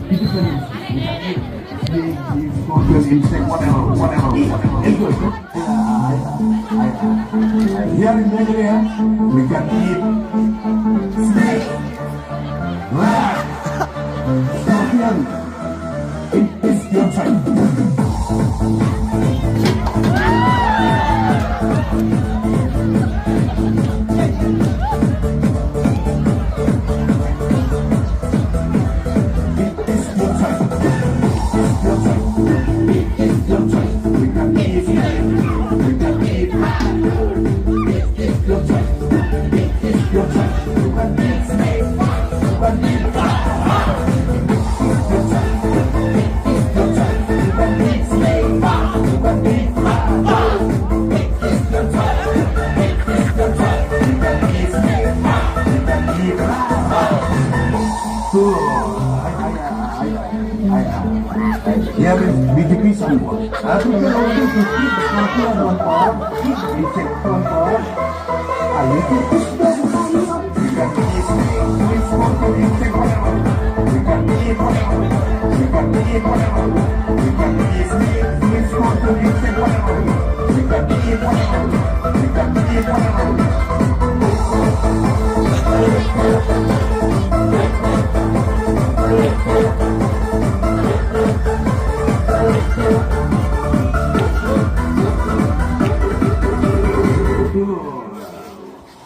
vegetarian. We can eat snake, scorpion, insect, whatever. It's good. Here in Nigeria, we can eat snake, rat, scorpion. It is your time. Here is BJP Sanbor. Aku kalau itu eat scorpion one power, eat insect one power. Ayo kita we can eat snake, scorpion, insect, whatever. We can eat whatever. We can eat whatever. We can eat snake, scorpion, insect, whatever. We can eat whatever. We can eat whatever.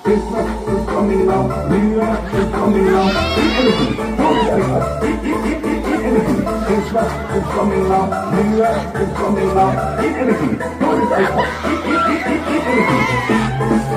Christmas is coming now, New Year is coming now, eat anything, eat anything. Christmas is coming now, New Year is coming now, eat anything, eat anything.